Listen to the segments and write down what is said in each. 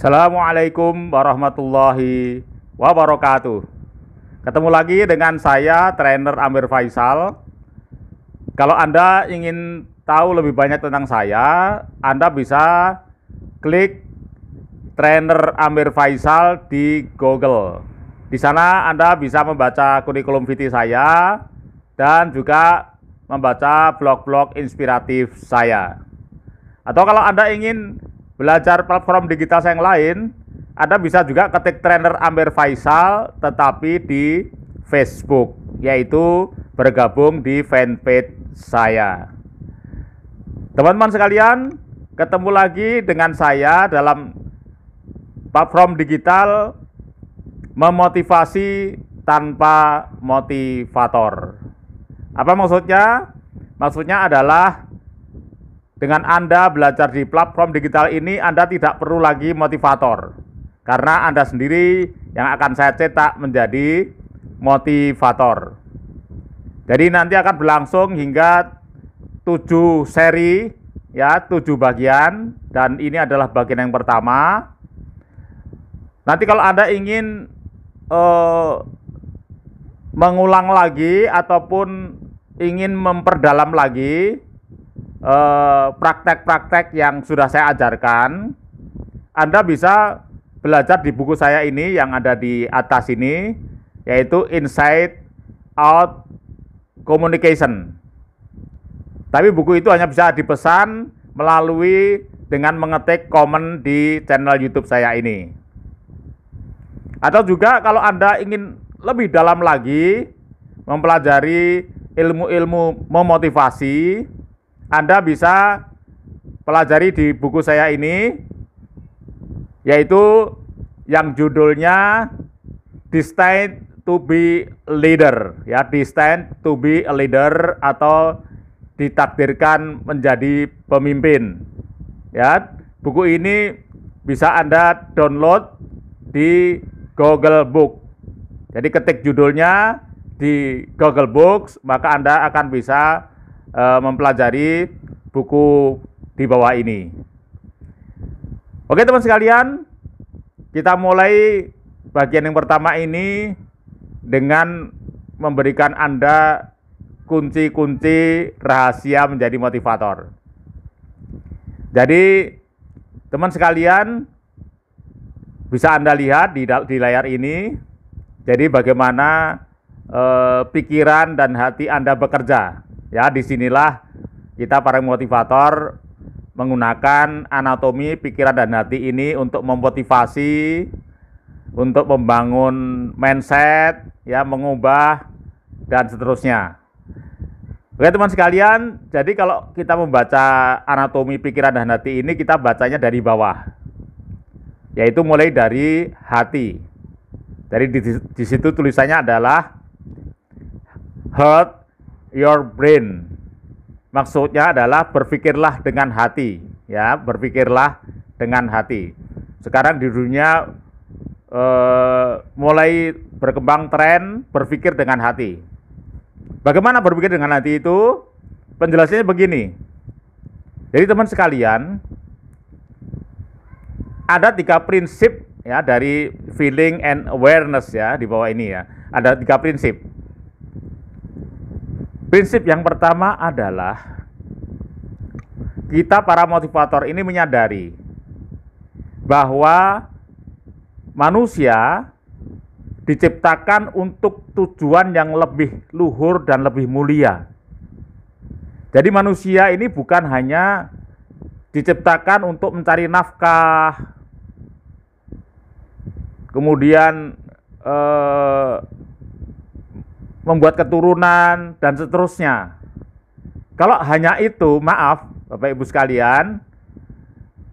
Assalamualaikum warahmatullahi wabarakatuh. Ketemu lagi dengan saya, trainer Amir Faisal. Kalau Anda ingin tahu lebih banyak tentang saya, Anda bisa klik trainer Amir Faisal di Google. Di sana Anda bisa membaca kurikulum vitae saya dan juga membaca blog-blog inspiratif saya. Atau kalau Anda ingin belajar platform digital yang lain, Anda bisa juga ketik trainer Amir Faisal tetapi di Facebook, yaitu bergabung di fanpage saya. Teman-teman sekalian, ketemu lagi dengan saya dalam platform digital memotivasi tanpa motivator. Apa maksudnya? Maksudnya adalah dengan Anda belajar di platform digital ini, Anda tidak perlu lagi motivator. Karena Anda sendiri yang akan saya cetak menjadi motivator. Jadi nanti akan berlangsung hingga 7 seri, ya, 7 bagian. Dan ini adalah bagian yang pertama. Nanti kalau Anda ingin mengulang lagi ataupun ingin memperdalam lagi praktek-praktek yang sudah saya ajarkan, Anda bisa belajar di buku saya ini yang ada di atas ini, yaitu Inside Out Communication. Tapi buku itu hanya bisa dipesan melalui dengan mengetik komen di channel YouTube saya ini. Atau juga kalau Anda ingin lebih dalam lagi mempelajari ilmu-ilmu memotivasi, Anda bisa pelajari di buku saya ini, yaitu yang judulnya Destined to be Leader, ya, Destined to be a Leader atau ditakdirkan menjadi pemimpin. Ya, buku ini bisa Anda download di Google Book. Jadi ketik judulnya di Google Books, maka Anda akan bisa mempelajari buku di bawah ini. Oke teman sekalian, kita mulai bagian yang pertama ini dengan memberikan Anda kunci-kunci rahasia menjadi motivator. Jadi teman sekalian, bisa Anda lihat di layar ini, jadi bagaimana pikiran dan hati Anda bekerja. Ya, disinilah kita para motivator menggunakan anatomi pikiran dan hati ini untuk memotivasi, untuk membangun mindset, ya, mengubah dan seterusnya. Oke teman sekalian, jadi kalau kita membaca anatomi pikiran dan hati ini, kita bacanya dari bawah, yaitu mulai dari hati. Jadi di situ tulisannya adalah heart your brain. Maksudnya adalah berpikirlah dengan hati, ya, berpikirlah dengan hati. Sekarang di dunia mulai berkembang tren berpikir dengan hati. Bagaimana berpikir dengan hati itu? Penjelasannya begini. Jadi teman sekalian, ada 3 prinsip, ya, dari feeling and awareness, ya, di bawah ini, ya. Ada 3 prinsip. Prinsip yang pertama adalah kita para motivator ini menyadari bahwa manusia diciptakan untuk tujuan yang lebih luhur dan lebih mulia. Jadi manusia ini bukan hanya diciptakan untuk mencari nafkah, kemudian membuat keturunan dan seterusnya. Kalau hanya itu, maaf Bapak Ibu sekalian,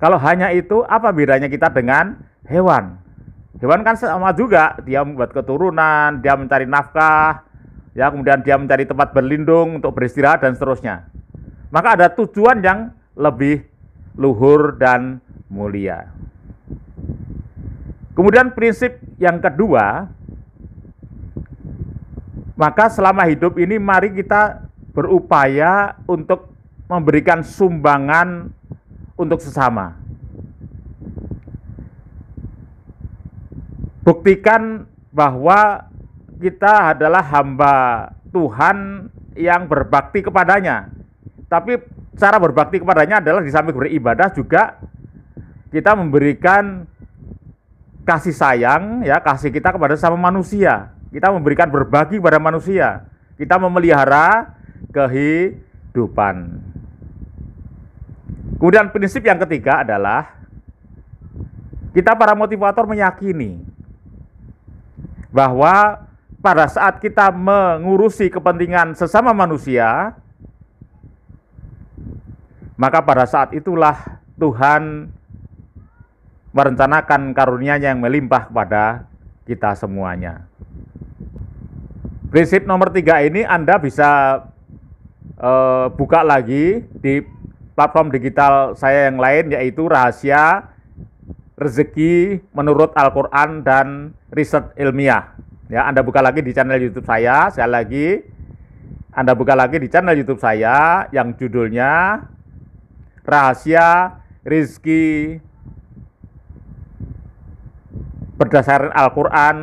kalau hanya itu, apa bedanya kita dengan hewan? Hewan kan sama juga, dia membuat keturunan, dia mencari nafkah, ya, kemudian dia mencari tempat berlindung untuk beristirahat dan seterusnya. Maka ada tujuan yang lebih luhur dan mulia. Kemudian prinsip yang kedua, maka selama hidup ini mari kita berupaya untuk memberikan sumbangan untuk sesama. buktikan bahwa kita adalah hamba Tuhan yang berbakti kepadanya. Tapi cara berbakti kepadanya adalah di samping beribadah juga kita memberikan kasih sayang, ya, kasih kita kepada sesama manusia. Kita memberikan berbagi kepada manusia. Kita memelihara kehidupan. Kemudian prinsip yang ketiga adalah kita para motivator meyakini bahwa pada saat kita mengurusi kepentingan sesama manusia, maka pada saat itulah Tuhan merencanakan karunia-Nya yang melimpah kepada kita semuanya. Prinsip nomor 3 ini Anda bisa buka lagi di platform digital saya yang lain, yaitu Rahasia Rezeki Menurut Al-Quran dan Riset Ilmiah. Ya, Anda buka lagi di channel YouTube saya, sekali lagi Anda buka lagi di channel YouTube saya yang judulnya Rahasia Rezeki Berdasarkan Al-Quran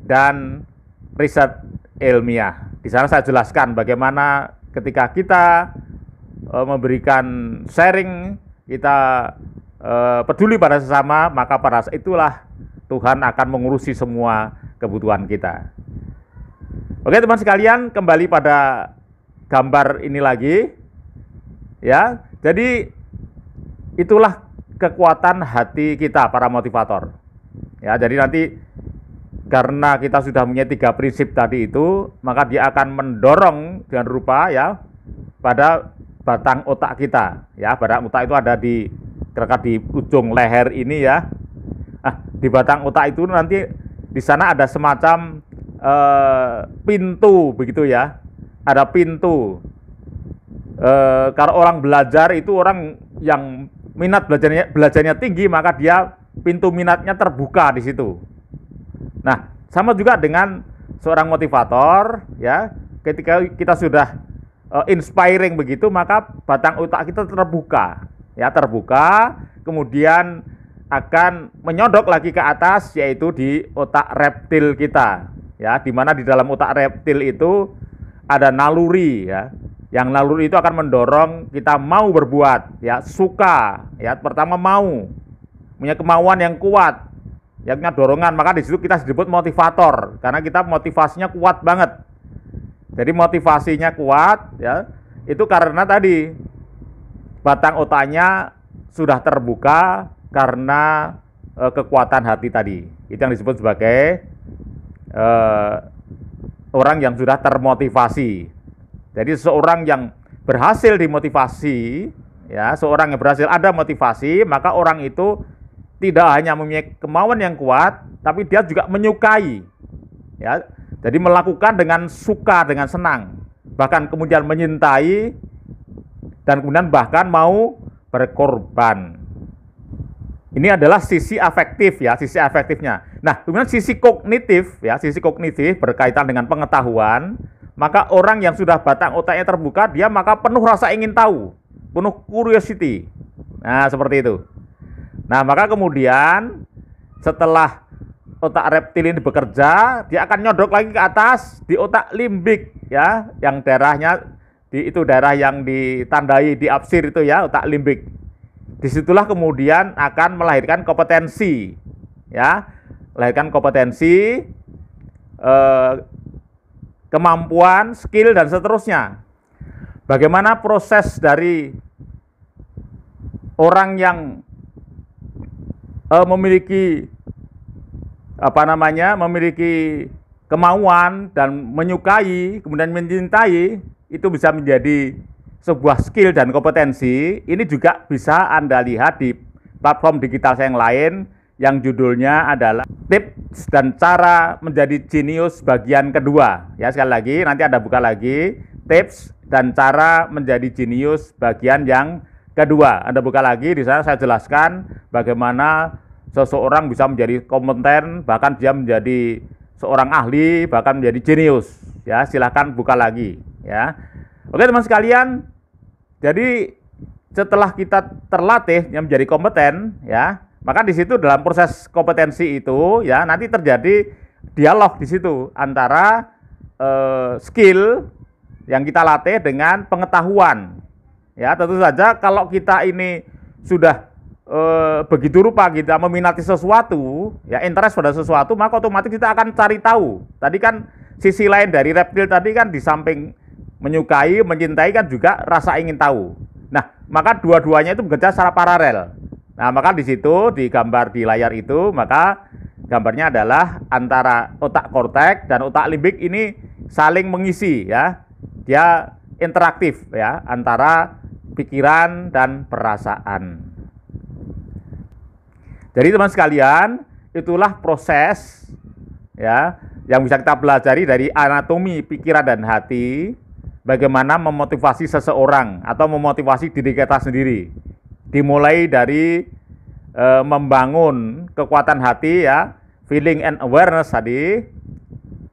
dan Riset Ilmiah. Di sana saya jelaskan bagaimana ketika kita memberikan sharing, kita peduli pada sesama, maka pada saat itulah Tuhan akan mengurusi semua kebutuhan kita. Oke teman sekalian, kembali pada gambar ini lagi. Ya, jadi itulah kekuatan hati kita para motivator. Ya, jadi nanti karena kita sudah punya 3 prinsip tadi itu, maka dia akan mendorong dengan rupa ya pada batang otak kita. Ya, batang otak itu ada di ujung leher ini ya. Nah, di batang otak itu nanti di sana ada semacam pintu begitu ya. Ada pintu. Kalau orang belajar itu orang yang minat belajarnya tinggi, maka dia pintu minatnya terbuka di situ. Nah, sama juga dengan seorang motivator ya. Ketika kita sudah inspiring begitu, maka batang otak kita terbuka. Ya, terbuka, kemudian akan menyodok lagi ke atas, yaitu di otak reptil kita. Ya, di mana di dalam otak reptil itu ada naluri ya. Yang naluri itu akan mendorong kita mau berbuat, ya, suka, ya, pertama mau, punya kemauan yang kuat, yang punya dorongan, maka di situ kita disebut motivator, karena kita motivasinya kuat banget. Jadi motivasinya kuat, ya, itu karena tadi batang otaknya sudah terbuka karena kekuatan hati tadi. Itu yang disebut sebagai orang yang sudah termotivasi. Jadi seorang yang berhasil dimotivasi, ya, seorang yang berhasil ada motivasi, maka orang itu tidak hanya mempunyai kemauan yang kuat, tapi dia juga menyukai, ya. Jadi melakukan dengan suka, dengan senang, bahkan kemudian menyintai, dan kemudian bahkan mau berkorban. Ini adalah sisi afektif ya, sisi afektifnya. Nah, kemudian sisi kognitif ya, sisi kognitif berkaitan dengan pengetahuan. Maka orang yang sudah batang otaknya terbuka, dia maka penuh rasa ingin tahu, penuh curiosity. Nah, seperti itu. Nah, maka kemudian setelah otak reptil ini bekerja, dia akan nyodok lagi ke atas di otak limbik ya, yang daerahnya itu daerah yang ditandai di absir itu ya, otak limbik. Disitulah kemudian akan melahirkan kompetensi, ya, melahirkan kompetensi, kemampuan, skill, dan seterusnya. Bagaimana proses dari orang yang memiliki memiliki kemauan dan menyukai, kemudian mencintai, itu bisa menjadi sebuah skill dan kompetensi. Ini juga bisa Anda lihat di platform digital saya yang lain, yang judulnya adalah Tips dan Cara Menjadi Jenius bagian kedua. Ya, sekali lagi nanti Anda buka lagi Tips dan Cara Menjadi Jenius bagian yang kedua. Anda buka lagi, di sana saya jelaskan bagaimana seseorang bisa menjadi kompeten, bahkan dia menjadi seorang ahli, bahkan menjadi jenius. Ya, silahkan buka lagi ya. Oke teman sekalian, jadi setelah kita terlatih yang menjadi kompeten ya, Maka di situ dalam proses kompetensi itu ya nanti terjadi dialog di situ antara skill yang kita latih dengan pengetahuan. Ya, tentu saja kalau kita ini sudah begitu rupa kita meminati sesuatu, ya interest pada sesuatu, maka otomatis kita akan cari tahu. Tadi kan sisi lain dari reptil tadi kan di samping menyukai, mencintai kan juga rasa ingin tahu. Nah, maka dua-duanya itu bekerja secara paralel. Nah, maka di situ di gambar di layar itu, maka gambarnya adalah antara otak korteks dan otak limbik ini saling mengisi ya. Dia interaktif ya antara pikiran dan perasaan. Jadi teman sekalian, itulah proses ya yang bisa kita pelajari dari anatomi pikiran dan hati, bagaimana memotivasi seseorang atau memotivasi diri kita sendiri. Dimulai dari membangun kekuatan hati ya, feeling and awareness tadi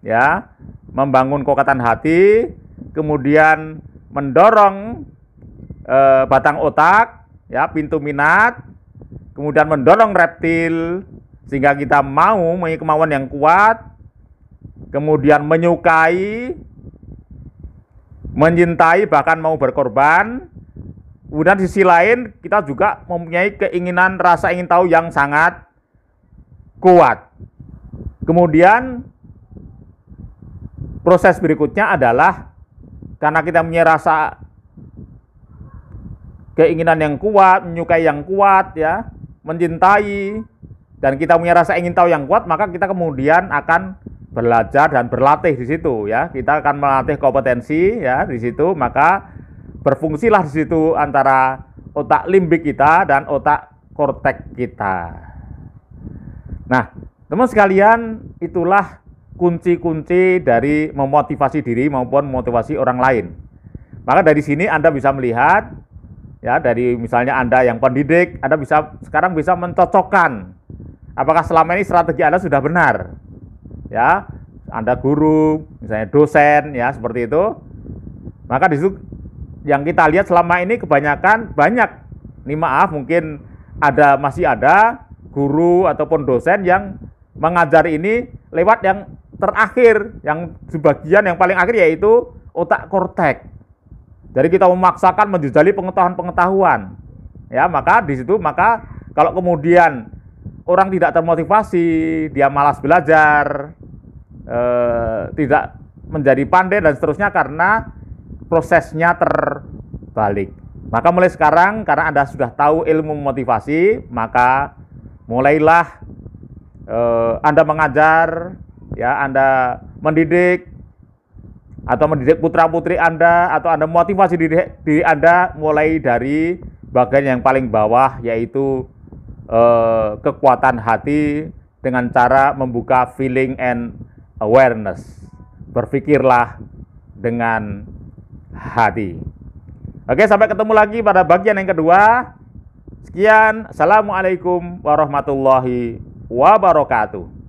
ya, membangun kekuatan hati, kemudian mendorong batang otak ya, pintu minat, kemudian mendorong reptil sehingga kita mau mempunyai kemauan yang kuat, kemudian menyukai, mencintai, bahkan mau berkorban. Kemudian di sisi lain kita juga mempunyai keinginan rasa ingin tahu yang sangat kuat. Kemudian proses berikutnya adalah karena kita punya rasa keinginan yang kuat, menyukai yang kuat ya, mencintai, dan kita punya rasa ingin tahu yang kuat, maka kita kemudian akan belajar dan berlatih di situ ya. Kita akan melatih kompetensi ya di situ, maka berfungsilah di situ antara otak limbik kita dan otak korteks kita. Nah, teman sekalian, itulah kunci-kunci dari memotivasi diri maupun memotivasi orang lain. Maka dari sini Anda bisa melihat ya, dari misalnya Anda yang pendidik, Anda sekarang bisa mencocokkan apakah selama ini strategi Anda sudah benar. Ya, Anda guru, misalnya dosen ya, seperti itu. Maka di situ yang kita lihat selama ini kebanyakan mungkin masih ada guru ataupun dosen yang mengajar ini lewat yang terakhir, yang sebagian yang paling akhir yaitu otak korteks. Jadi kita memaksakan menjejali pengetahuan. Ya, maka di situ kalau kemudian orang tidak termotivasi, dia malas belajar, tidak menjadi pandai dan seterusnya karena prosesnya terbalik. Maka mulai sekarang karena Anda sudah tahu ilmu motivasi, maka mulailah Anda mengajar, ya, Anda mendidik atau mendidik putra-putri Anda, atau Anda motivasi diri Anda mulai dari bagian yang paling bawah, yaitu kekuatan hati dengan cara membuka feeling and awareness. Berpikirlah dengan hati. Oke, sampai ketemu lagi pada bagian yang kedua. Sekian, assalamualaikum warahmatullahi wabarakatuh.